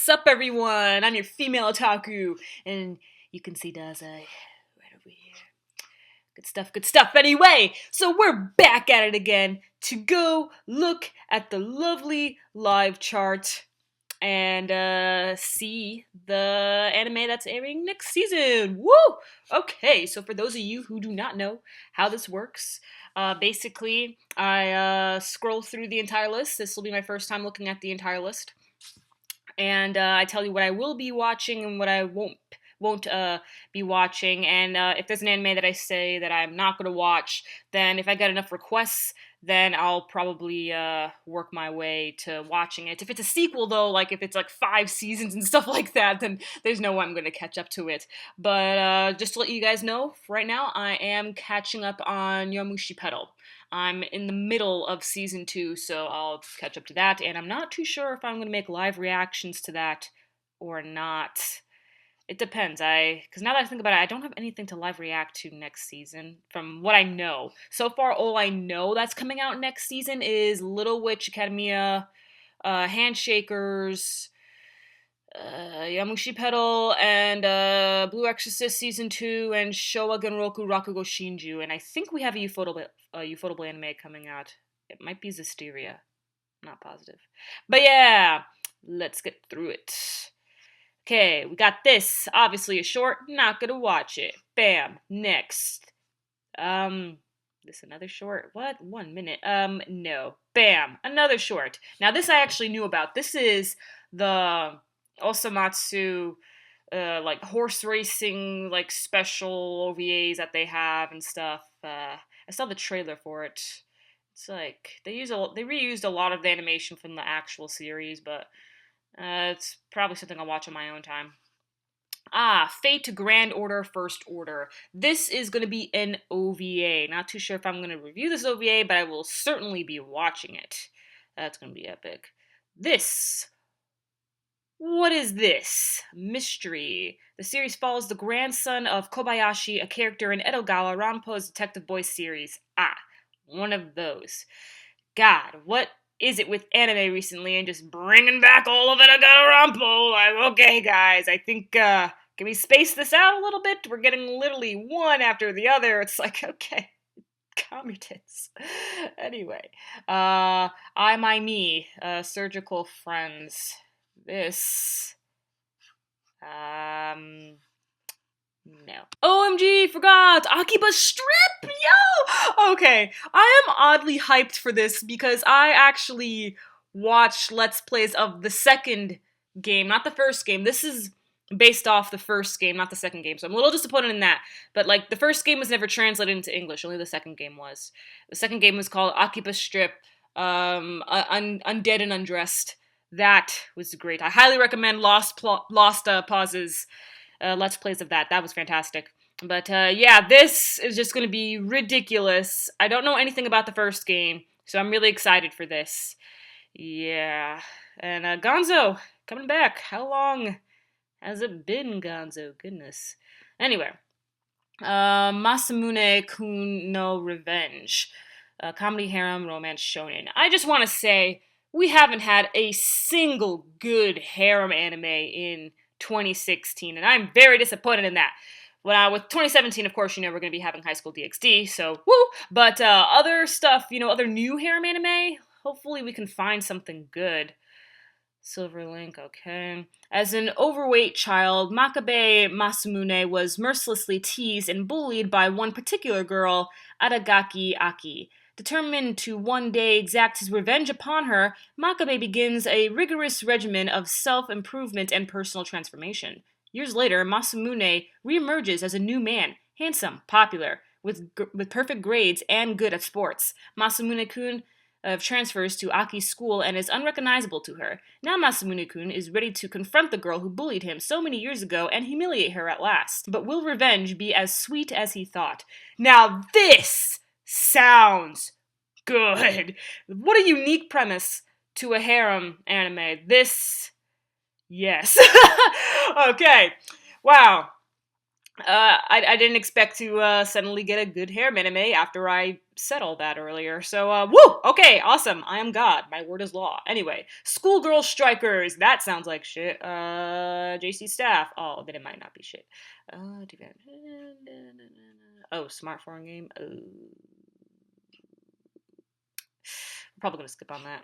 Sup everyone, I'm your female otaku, and you can see Daze right over here. Good stuff, good stuff. Anyway, so we're back at it again to go look at the lovely live chart and see the anime that's airing next season. Woo! Okay, so for those of you who do not know how this works, basically I scroll through the entire list. This will be my first time looking at the entire list. And I tell you what I will be watching and what I won't be watching. And if there's an anime that I say that I'm not going to watch, then if I get enough requests, then I'll probably work my way to watching it. If it's a sequel, though, like if it's like 5 seasons and stuff like that, then there's no way I'm going to catch up to it. But just to let you guys know, right now I am catching up on Yomushi Pedal. I'm in the middle of season 2, so I'll catch up to that, and I'm not too sure if I'm going to make live reactions to that or not. It depends. Because now that I think about it, I don't have anything to live react to next season, from what I know. So far, all I know that's coming out next season is Little Witch Academia, Handshakers, Yamushi Pedal, and Blue Exorcist Season 2, and Showa Genroku Rakugo Shinju, and I think we have a Ufotable anime coming out. It might be Zisteria. Not positive. But yeah, let's get through it. Okay, we got this. Obviously a short, not gonna watch it. Bam, next. This another short? What? 1 minute. No. Bam, another short. Now this I actually knew about. This is the Osamatsu, like horse racing, like special OVAs that they have and stuff. I saw the trailer for it. It's like they reused a lot of the animation from the actual series, but it's probably something I'll watch on my own time. Fate Grand Order First Order. This is going to be an OVA. Not too sure if I'm going to review this OVA, but I will certainly be watching it. That's going to be epic. What is this? Mystery. The series follows the grandson of Kobayashi, a character in Edogawa Ranpo's Detective Boys series. One of those. God, what is it with anime recently and just bringing back all of Edogawa Ranpo? Like, okay, guys, I think, can we space this out a little bit? We're getting literally one after the other. It's like, okay. Calm your tits. Anyway, My Me, Surgical Friends. This, no. OMG, forgot! Akiba Strip! Yo! Okay, I am oddly hyped for this because I actually watched Let's Plays of the second game, not the first game. This is based off the first game, not the second game, so I'm a little disappointed in that. But, like, the first game was never translated into English, only the second game was. The second game was called Akiba Strip, Undead and Undressed. That was great. I highly recommend Lost Pauses, Let's Plays of that. That was fantastic. But yeah, this is just going to be ridiculous. I don't know anything about the first game, so I'm really excited for this. Yeah. And Gonzo, coming back. How long has it been, Gonzo? Goodness. Anyway. Masamune-kun no Revenge. Comedy, harem, romance, shonen. I just want to say, we haven't had a single good harem anime in 2016, and I'm very disappointed in that. Well, with 2017, of course, we're going to be having High School DxD, so woo! But other stuff, other new harem anime, hopefully we can find something good. Silver Link, okay. As an overweight child, Makabe Masamune was mercilessly teased and bullied by one particular girl, Aragaki Aki. Determined to one day exact his revenge upon her, Makabe begins a rigorous regimen of self-improvement and personal transformation. Years later, Masamune reemerges as a new man, handsome, popular, with perfect grades and good at sports. Masamune-kun transfers to Aki's school and is unrecognizable to her. Now Masamune-kun is ready to confront the girl who bullied him so many years ago and humiliate her at last. But will revenge be as sweet as he thought? Now this sounds good. What a unique premise to a harem anime. This, yes. Okay. Wow. I didn't expect to suddenly get a good harem anime after I said all that earlier. So, woo! Okay, awesome. I am God. My word is law. Anyway, schoolgirl strikers. That sounds like shit. JC staff. Oh, then it might not be shit. Oh, smart foreign game. I'm probably gonna skip on that.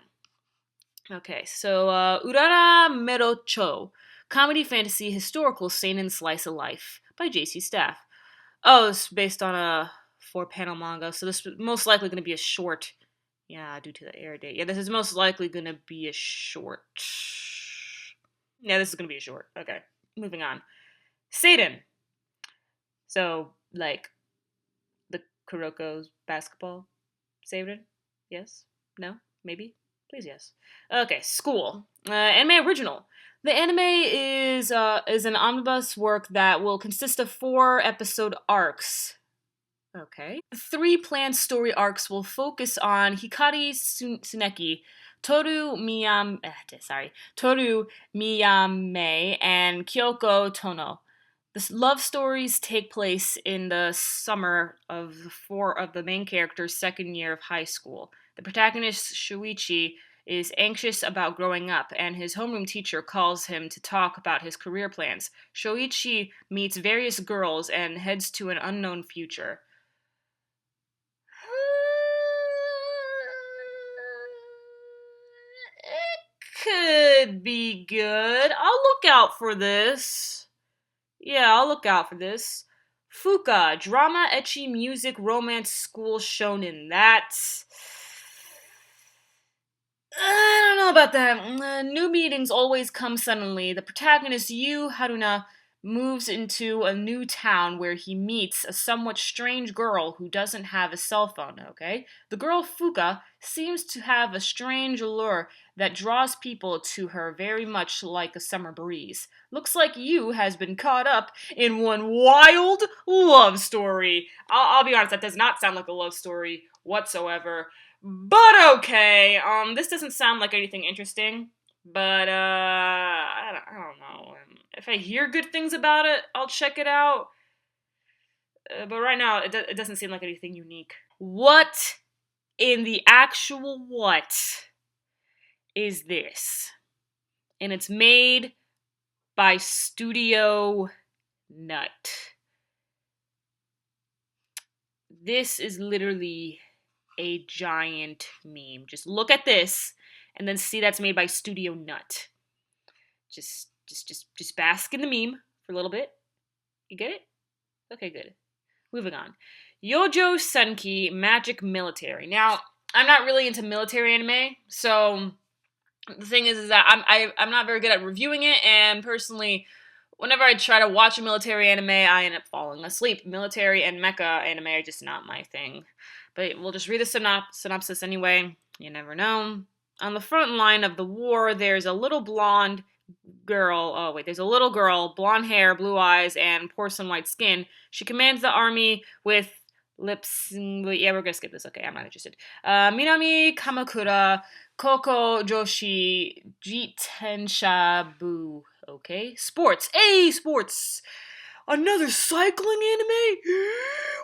Okay, so Urara Merocho, comedy, fantasy, historical, seinen slice of life by JC Staff. Oh, it's based on a 4-panel manga, so this is most likely going to be a short. Yeah, due to the air date. Yeah, this is most likely going to be a short. Yeah, this is going to be a short. Okay, moving on. Seiden. So, like, the Kuroko's basketball. Seiden? Yes? No? Maybe? Please, yes. Okay, school. Anime original. The anime is an omnibus work that will consist of 4 episode arcs. Okay. 3 planned story arcs will focus on Hikari Tsuneki, Toru Miyame, and Kyoko Tono. The love stories take place in the summer of the main character's second year of high school. The protagonist, Shuichi, is anxious about growing up, and his homeroom teacher calls him to talk about his career plans. Shuichi meets various girls and heads to an unknown future. It could be good. I'll look out for this. Yeah, I'll look out for this. Fuka, drama, ecchi, music, romance, school shonen. That's... I don't know about that. New meetings always come suddenly. The protagonist, Yu Haruna, moves into a new town where he meets a somewhat strange girl who doesn't have a cell phone, okay? The girl, Fuka, seems to have a strange allure that draws people to her very much like a summer breeze. Looks like Yu has been caught up in one wild love story. I'll be honest, that does not sound like a love story whatsoever. But okay, this doesn't sound like anything interesting, but, I don't know. If I hear good things about it, I'll check it out. But right now, it doesn't seem like anything unique. What in the actual what is this? And it's made by Studio Nut. This is literally a giant meme. Just look at this and then see that's made by Studio Nut. Just bask in the meme for a little bit. You get it? Okay, good. Moving on. Yojo Senki Magic Military. Now, I'm not really into military anime, so the thing is that I'm not very good at reviewing it, and personally, whenever I try to watch a military anime, I end up falling asleep. Military and mecha anime are just not my thing. But we'll just read the synopsis anyway. You never know. On the front line of the war, there's a little blonde girl. There's a little girl, blonde hair, blue eyes, and porcelain white skin. She commands the army with lips. Yeah, we're gonna skip this. Okay, I'm not interested. Minami Kamakura, Koko Joshi, Jitenshabu. Okay, sports. Hey, sports. Another cycling anime?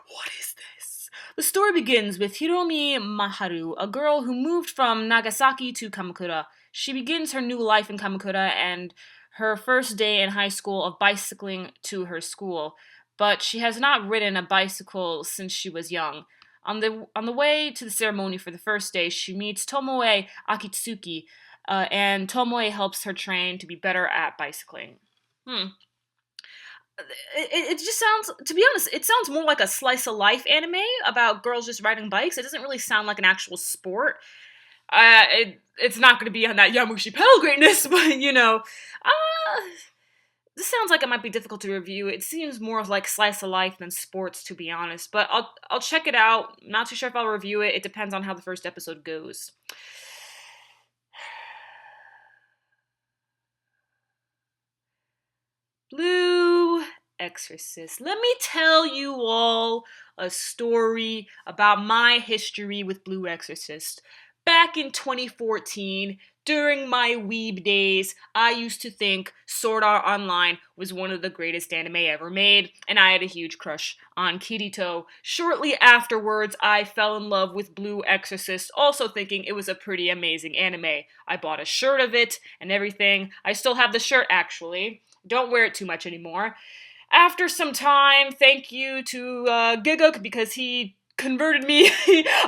What is this? The story begins with Hiromi Maharu, a girl who moved from Nagasaki to Kamakura. She begins her new life in Kamakura and her first day in high school of bicycling to her school, but she has not ridden a bicycle since she was young. On the way to the ceremony for the first day, she meets Tomoe Akitsuki, and Tomoe helps her train to be better at bicycling. It just sounds, to be honest, it sounds more like a slice of life anime about girls just riding bikes. It doesn't really sound like an actual sport. It's not going to be on that Yamushi pedal greatness, but this sounds like it might be difficult to review. It seems more like slice of life than sports, to be honest. But I'll check it out. Not too sure if I'll review it. It depends on how the first episode goes. Blue Exorcist. Let me tell you all a story about my history with Blue Exorcist. back in 2014, during my weeb days, I used to think Sword Art Online was one of the greatest anime ever made, and I had a huge crush on Kirito. Shortly afterwards, I fell in love with Blue Exorcist, also thinking it was a pretty amazing anime. I bought a shirt of it and everything. I still have the shirt, actually. Don't wear it too much anymore. After some time, thank you to Giguk, because he converted me.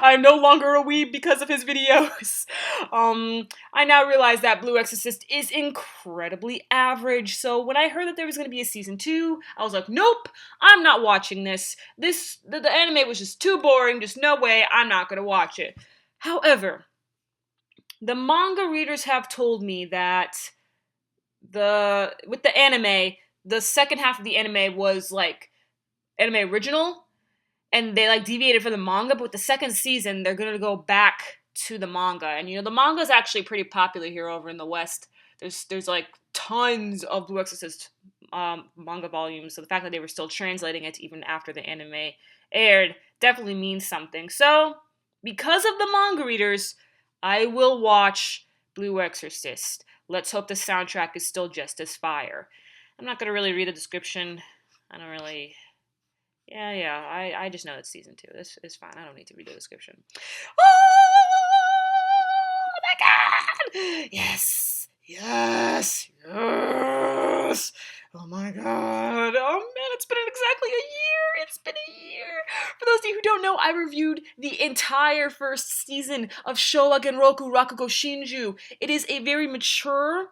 I'm no longer a weeb because of his videos. I now realize that Blue Exorcist is incredibly average, so when I heard that there was going to be a season 2, I was like, nope, I'm not watching this. The anime was just too boring, just no way, I'm not going to watch it. However, the manga readers have told me that with the anime, the second half of the anime was like anime original, and they like deviated from the manga, but with the second season, they're gonna go back to the manga. And you know, the manga is actually pretty popular here over in the West. There's like tons of Blue Exorcist manga volumes, so the fact that they were still translating it even after the anime aired definitely means something. So, because of the manga readers, I will watch Blue Exorcist. Let's hope the soundtrack is still just as fire. I'm not gonna really read the description. I don't really... Yeah, I just know it's season 2. This is fine. I don't need to read the description. Oh my god! Yes! Oh my god. Oh man, it's been exactly a year. It's been a year. For those of you who don't know, I reviewed the entire first season of Showa Genroku Rakugo Shinju. It is a very mature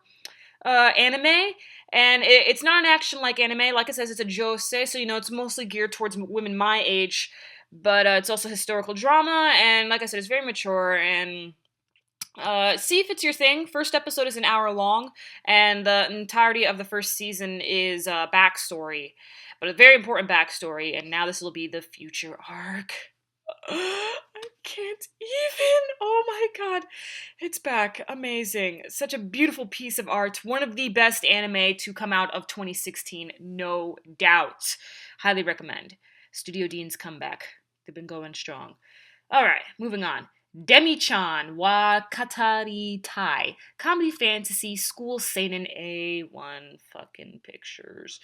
anime, and it's not an action-like anime. Like it says, it's a josei, so you know it's mostly geared towards women my age, but it's also historical drama, and like I said, it's very mature, and see if it's your thing. First episode is an hour long, and the entirety of the first season is backstory, but a very important backstory, and now this will be the future arc. I can't even. Oh my god. It's back. Amazing. Such a beautiful piece of art. One of the best anime to come out of 2016, no doubt. Highly recommend. Studio Dean's comeback. They've been going strong. Alright, moving on. Demi-chan wa Katari Tai. Comedy fantasy school seinen A1 fucking pictures.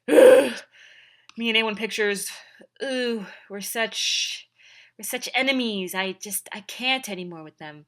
Ugh. Me and A1 Pictures, ooh, we're such enemies. I can't anymore with them.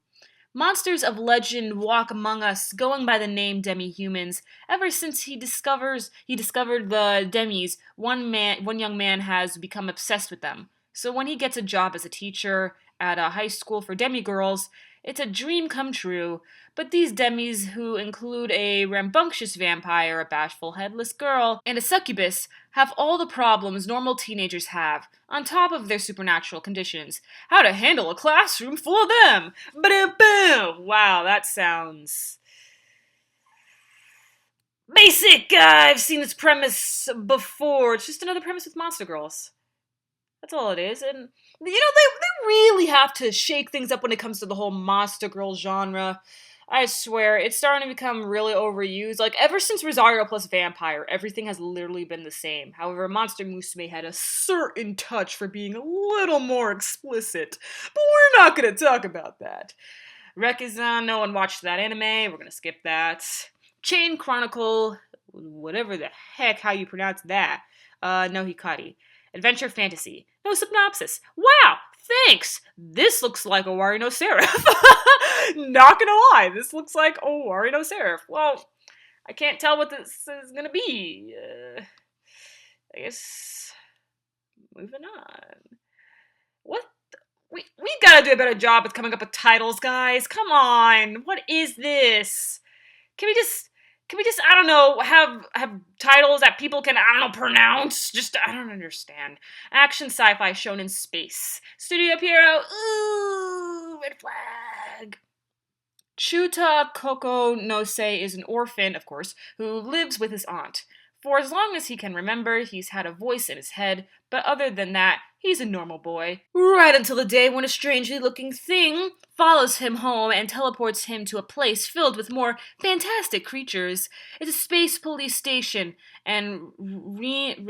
Monsters of legend walk among us, going by the name demi-humans. Ever since he discovered the demis, one young man has become obsessed with them. So when he gets a job as a teacher at a high school for demi-girls, it's a dream come true. But these demis, who include a rambunctious vampire, a bashful headless girl, and a succubus, have all the problems normal teenagers have, on top of their supernatural conditions. How to handle a classroom full of them! Ba-dum-boom! Wow, that sounds... basic! I've seen this premise before. It's just another premise with monster girls. That's all it is. And, you know, they really have to shake things up when it comes to the whole monster girl genre. I swear, it's starting to become really overused. Like, ever since Rosario plus Vampire, everything has literally been the same. However, Monster Musume had a certain touch for being a little more explicit. But we're not going to talk about that. Rekizan, no one watched that anime. We're going to skip that. Chain Chronicle, whatever the heck, how you pronounce that. No Hikari. Adventure Fantasy. No synopsis. Wow! Thanks! This looks like Owari no Seraph. Not gonna lie, this looks like Owari no Seraph. Well, I can't tell what this is gonna be. I guess... moving on. What? We gotta do a better job with coming up with titles, guys. Come on! What is this? Can we just, I don't know, have titles that people can, I don't know, pronounce? Just, I don't understand. Action sci-fi shown in space. Studio Pierrot, ooh, red flag. Chuta Koko no Se is an orphan, of course, who lives with his aunt. For as long as he can remember, he's had a voice in his head, but other than that, he's a normal boy. Right until the day when a strangely looking thing follows him home and teleports him to a place filled with more fantastic creatures. It's a space police station, and Rain,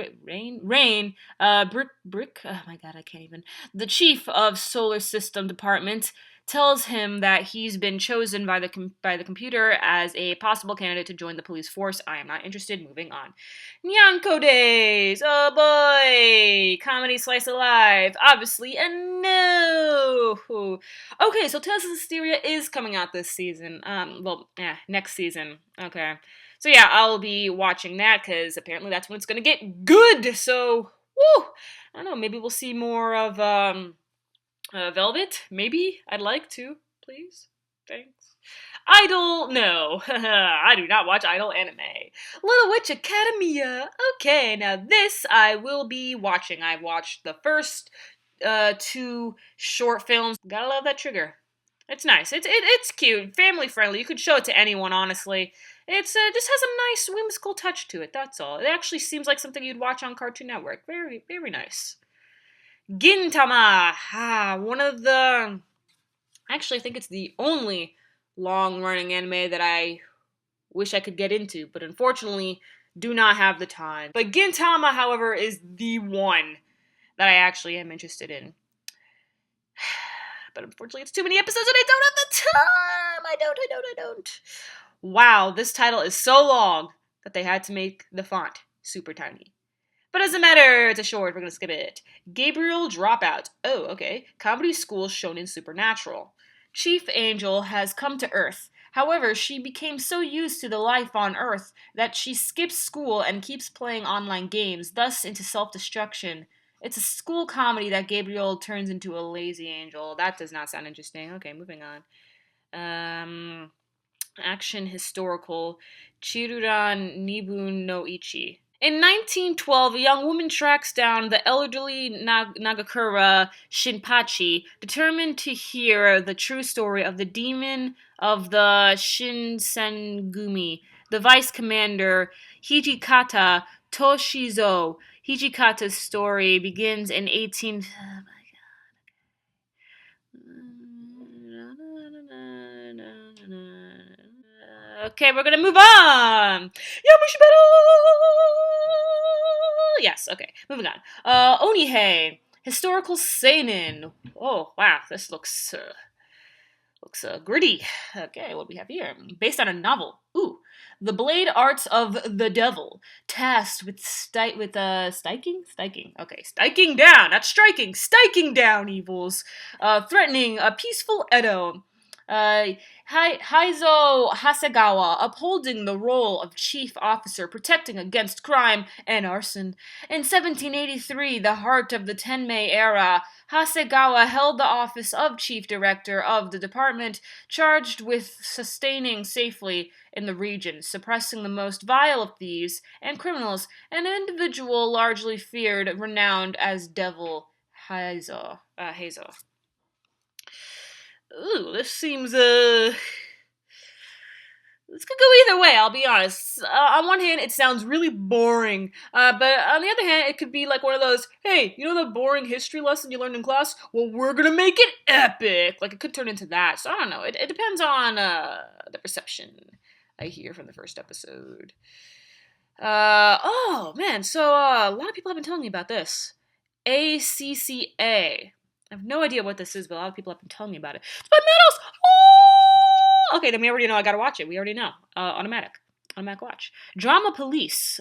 Brick, oh my god, I can't even, the chief of Solar System Department, tells him that he's been chosen by the computer as a possible candidate to join the police force. I am not interested. Moving on. Nyanko Days. Oh boy. Comedy slice of life. Obviously a no. Okay, so Tales of Hysteria is coming out this season. Next season. Okay. So yeah, I'll be watching that because apparently that's when it's gonna get good. So, woo! I don't know, maybe we'll see more of Velvet. Maybe I'd like to, please. Thanks. Idol, no. I do not watch idol anime. Little Witch Academia. Okay, now this I will be watching. I've watched the first 2 short films. Gotta love that trigger. It's nice. It's cute, family friendly. You could show it to anyone, honestly. It's just has a nice whimsical touch to it. That's all. It actually seems like something you'd watch on Cartoon Network. Very, very nice. Gintama. One of the. Actually, I think it's the only long-running anime that I wish I could get into, but unfortunately, do not have the time. But Gintama, however, is the one that I actually am interested in. But unfortunately, it's too many episodes and I don't have the time. I don't. Wow, this title is so long that they had to make the font super tiny. But doesn't matter, it's a short, we're gonna skip it. Gabriel Dropout. Oh, okay. Comedy School Shonen Supernatural. Chief Angel has come to Earth. However, she became so used to the life on Earth that she skips school and keeps playing online games, thus into self-destruction. It's a school comedy that Gabriel turns into a lazy angel. That does not sound interesting. Okay, moving on. Action historical. Chiruran Nibun no Ichi. In 1912, a young woman tracks down the elderly Nagakura Shinpachi, determined to hear the true story of the demon of the Shinsengumi, the vice commander Hijikata Toshizo. Hijikata's story begins in 18... Okay, we're gonna move on. Yamushi Battle! Yes, okay, moving on. Onihei, historical seinen. Oh, wow, this looks gritty. Okay, what do we have here? Based on a novel. Ooh. The Blade Arts of the Devil. Tasked with stiking? Okay, stiking down, not striking. Stiking down evils. Threatening a peaceful Edo. Heizo Hasegawa upholding the role of chief officer protecting against crime and arson. In 1783, the heart of the Tenmei era, Hasegawa held the office of chief director of the department charged with sustaining safely in the region, suppressing the most vile of thieves and criminals, an individual largely feared, renowned as Devil Heizo. Ooh, this seems, this could go either way, I'll be honest. On one hand, it sounds really boring, but on the other hand, it could be like one of those, hey, you know the boring history lesson you learned in class? Well, we're gonna make it epic! Like, it could turn into that, so I don't know. It depends on, the reception I hear from the first episode. Oh, man, so, a lot of people have been telling me about this. ACCA. I have no idea what this is, but a lot of people have been telling me about it. It's by Meadows! Oh! Okay, then we already know I gotta watch it. We already know. Automatic watch. Drama Police.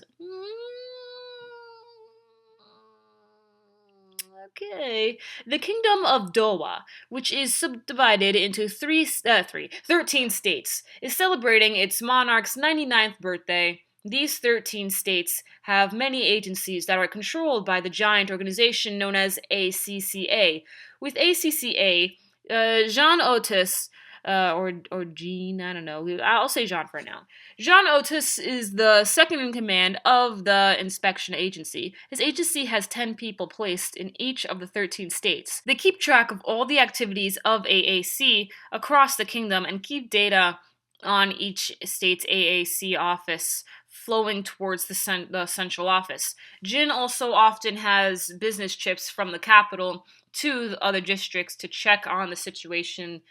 Okay. The Kingdom of Dowa, which is subdivided into 13 states, is celebrating its monarch's 99th birthday. These 13 states have many agencies that are controlled by the giant organization known as ACCA. With ACCA, Jean Otis, or Jean, I don't know. I'll say Jean for now. Jean Otis is the second in command of the inspection agency. His agency has 10 people placed in each of the 13 states. They keep track of all the activities of AAC across the kingdom and keep data on each state's AAC office flowing towards the central office. Jin also often has business trips from the capital to the other districts to check on the situation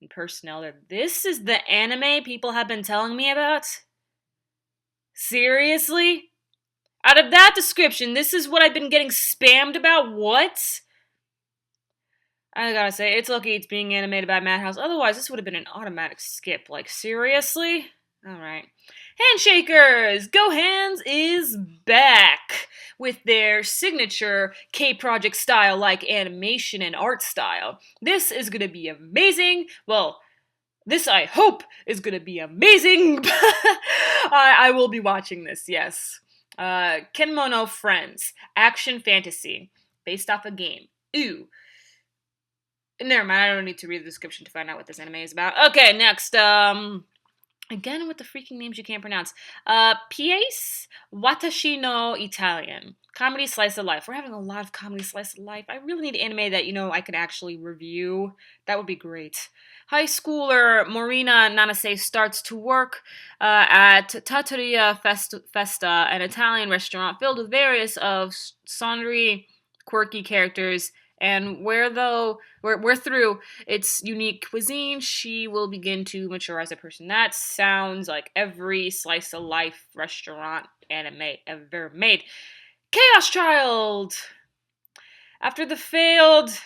and personnel. This is the anime people have been telling me about? Seriously? Out of that description, this is what I've been getting spammed about? What? I gotta say, it's lucky it's being animated by Madhouse. Otherwise, this would have been an automatic skip. Like, seriously? Alright. Handshakers! Go Hands is back with their signature K-Project style like animation and art style. This is gonna be amazing. Well, this I hope is gonna be amazing. I will be watching this, yes. Kenmono Friends. Action fantasy. Based off a game. Ooh. Never mind, I don't need to read the description to find out what this anime is about. Okay, next, again with the freaking names you can't pronounce. P.A.'s Watashi no Italian. Comedy slice of life. We're having a lot of comedy slice of life. I really need anime that, I can actually review. That would be great. High schooler Morina Nanase starts to work at Trattoria Festa, an Italian restaurant filled with various of sundry quirky characters. And where through its unique cuisine, she will begin to mature as a person. That sounds like every slice of life restaurant anime ever made. Chaos Child! After the failed,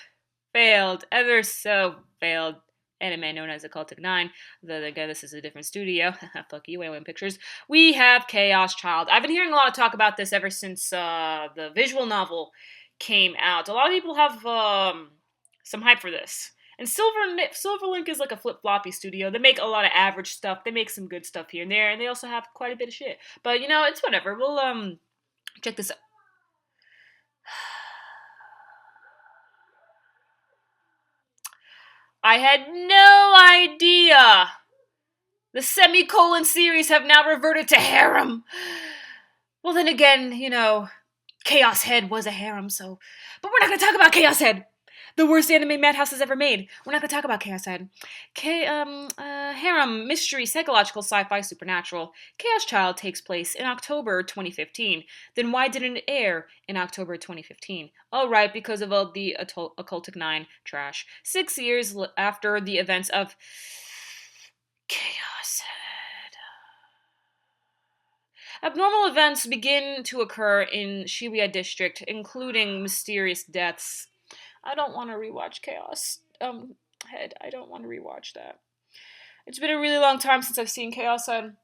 ever so failed anime known as Occultic 9, again, this is a different studio. Fuck you, AOM Pictures. We have Chaos Child. I've been hearing a lot of talk about this ever since the visual novel came out. A lot of people have some hype for this. And Silverlink is like a flip-floppy studio. They make a lot of average stuff. They make some good stuff here and there, and they also have quite a bit of shit. But, it's whatever. We'll check this out. I had no idea! The semicolon series have now reverted to Harem. Well, then again, Chaos Head was a harem, so... But we're not going to talk about Chaos Head! The worst anime Madhouse has ever made. We're not going to talk about Chaos Head. Harem, mystery, psychological, sci-fi, supernatural. Chaos Child takes place in October 2015. Then why didn't it air in October 2015? Oh, right, because of all the Occultic 9 trash. 6 years after the events of Chaos Head. Abnormal events begin to occur in Shibuya District, including mysterious deaths. I don't want to rewatch Chaos Head. I don't want to rewatch that. It's been a really long time since I've seen Chaos Head.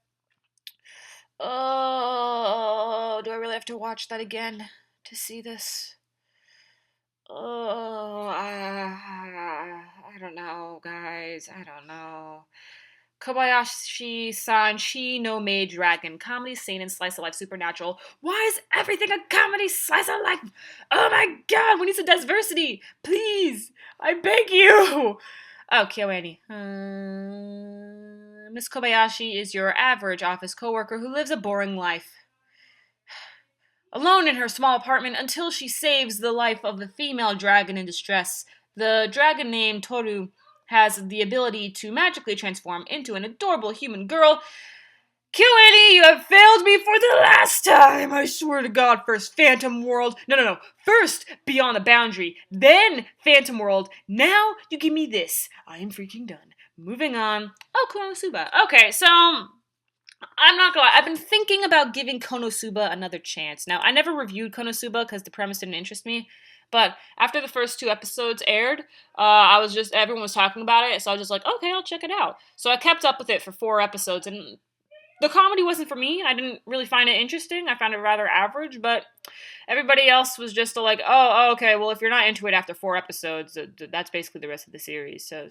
Oh, do I really have to watch that again to see this? Oh, I don't know, guys. I don't know. Kobayashi-san, Shi no Maid Dragon. Comedy, seinen, slice of life, supernatural. Why is everything a comedy, slice of life? Oh my god, we need some diversity. Please, I beg you. Oh, Kyoani. Miss Kobayashi is your average office coworker who lives a boring life. Alone in her small apartment until she saves the life of a female dragon in distress. The dragon named Toru has the ability to magically transform into an adorable human girl. Q&E, you have failed me for the last time! I swear to God, first Phantom World. No. First Beyond the Boundary, then Phantom World. Now you give me this. I am freaking done. Moving on. Oh, Konosuba. Okay, so I'm not gonna lie. I've been thinking about giving Konosuba another chance. Now, I never reviewed Konosuba because the premise didn't interest me. But after the first 2 episodes aired, everyone was talking about it, so I was just like, okay, I'll check it out. So I kept up with it for 4 episodes, and the comedy wasn't for me. I didn't really find it interesting. I found it rather average, but everybody else was just like, oh, okay, well, if you're not into it after 4 episodes, that's basically the rest of the series, so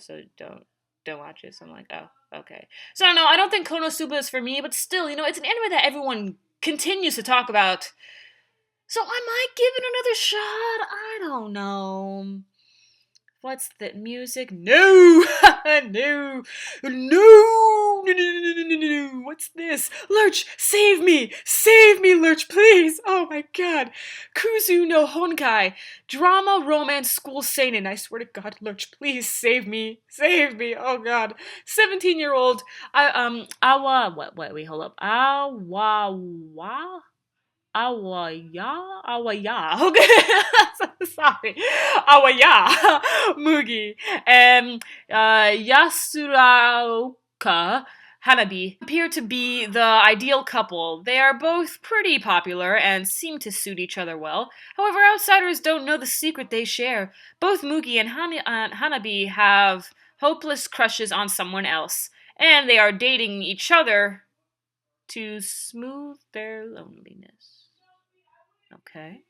don't watch it. So I'm like, oh, okay. So no, I don't think Konosuba is for me, but still, it's an anime that everyone continues to talk about. So I might give it another shot. I don't know. What's the music? No! No! What's this? Lurch, save me! Save me, Lurch, please! Oh my god. Kuzu no Honkai. Drama, romance, school seinen. I swear to God, Lurch, please save me. Save me. Oh god. 17-year-old. Wait, hold up. Awaya. Okay. Sorry. Awaya. Mugi. And Yasuraoka Hanabi appear to be the ideal couple. They are both pretty popular and seem to suit each other well. However, outsiders don't know the secret they share. Both Mugi and Hanabi have hopeless crushes on someone else, and they are dating each other to smooth their loneliness. Okay.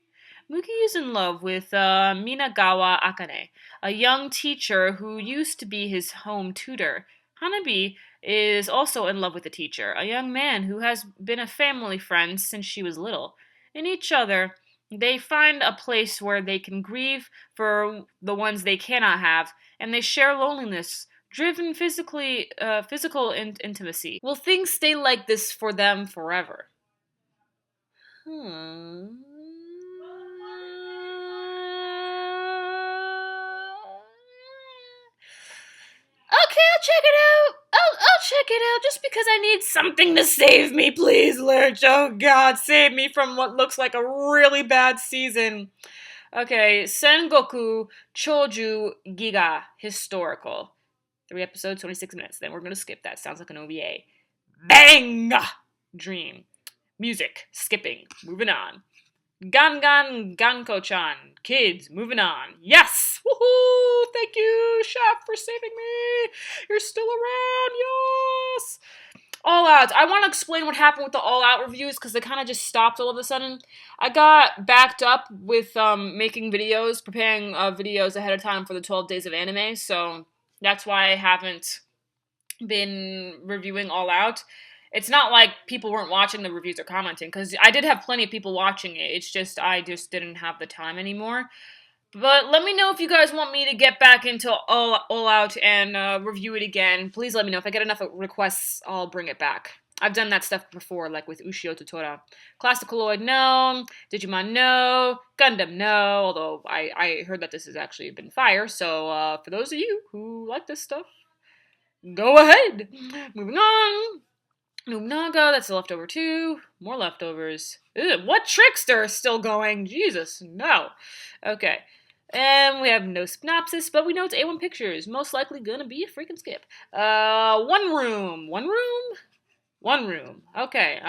Mugi is in love with Minagawa Akane, a young teacher who used to be his home tutor. Hanabi is also in love with the teacher, a young man who has been a family friend since she was little. In each other, they find a place where they can grieve for the ones they cannot have, and they share loneliness, driven physical intimacy. Will things stay like this for them forever? Hmm. Okay, I'll check it out. I'll check it out just because I need something to save me, please, Lurch. Oh God, save me from what looks like a really bad season. Okay, Sengoku Choju Giga Historical. 3 episodes, 26 minutes. Then we're gonna skip that. Sounds like an OVA. Bang! Dream. Music. Skipping. Moving on. Gangan Ganko-chan. Kids, moving on. Yes! Woohoo! Thank you, Chef, for saving me! You're still around, yes! All Out. I want to explain what happened with the All Out reviews because they kind of just stopped all of a sudden. I got backed up with making videos, preparing videos ahead of time for the 12 days of anime, so that's why I haven't been reviewing All Out. It's not like people weren't watching the reviews or commenting, because I did have plenty of people watching it. It's just I just didn't have the time anymore. But let me know if you guys want me to get back into All Out and review it again. Please let me know. If I get enough requests, I'll bring it back. I've done that stuff before, like with Ushio Totora. Classicaloid, no. Digimon, no. Gundam, no. Although I heard that this has actually been fire. So for those of you who like this stuff, go ahead. Moving on. Nobunaga, that's a leftover too. More leftovers. Ugh, what Trickster is still going? Jesus, no. Okay. And we have no synopsis, but we know it's A1 Pictures. Most likely gonna be a freaking skip. One room. One room? One room. Okay.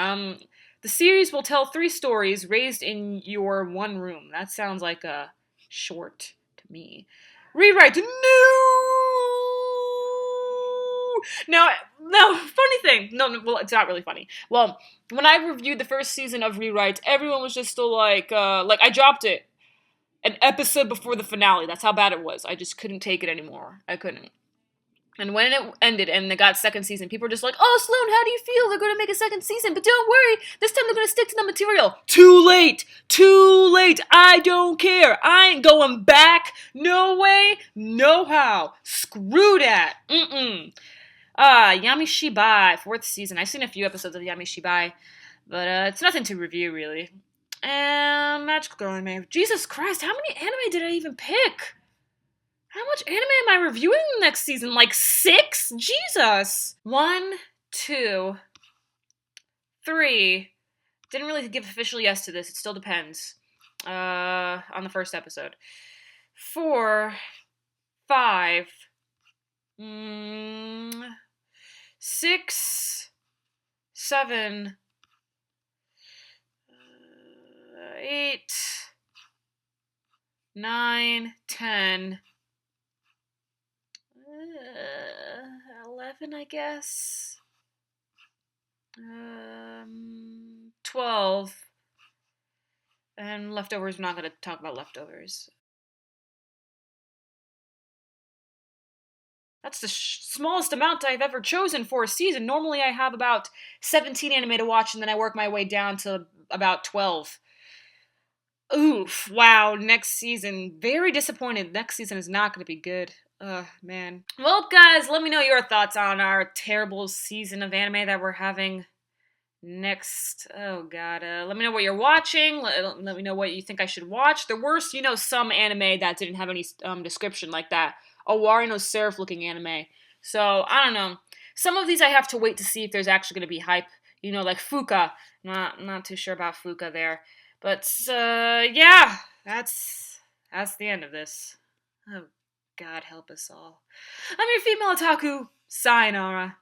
The series will tell 3 stories raised in your one room. That sounds like a short to me. Rewrite. No! Now, funny thing. No, well, it's not really funny. Well, when I reviewed the first season of Rewrite, everyone was just still like I dropped it an episode before the finale. That's how bad it was. I just couldn't take it anymore. I couldn't. And when it ended and they got second season, people were just like, oh, Sloan, how do you feel? They're going to make a second season, but don't worry. This time they're going to stick to the material. Too late. Too late. I don't care. I ain't going back. No way. No how. Screw that. Yami Shibai, 4th season. I've seen a few episodes of Yami Shibai, but it's nothing to review, really. And Magical Girl Anime. Jesus Christ, how many anime did I even pick? How much anime am I reviewing next season? Like 6? Jesus! 1, 2, 3. Didn't really give official yes to this. It still depends. On the first episode. 4, 5, 6, 7, 8, 9, 10, 11, I guess. 12. And leftovers, we're not going to talk about leftovers. That's the smallest amount I've ever chosen for a season. Normally I have about 17 anime to watch, and then I work my way down to about 12. Oof, wow, next season. Very disappointed. Next season is not going to be good. Ugh, man. Well, guys, let me know your thoughts on our terrible season of anime that we're having next. Oh, God. Let me know what you're watching. Let me know what you think I should watch. There were, some anime that didn't have any description, like that Owari no Seraph looking anime. So, I don't know. Some of these I have to wait to see if there's actually going to be hype. Like Fuka. Not too sure about Fuka there. But, yeah. That's the end of this. Oh, God help us all. I'm your female otaku. Sayonara.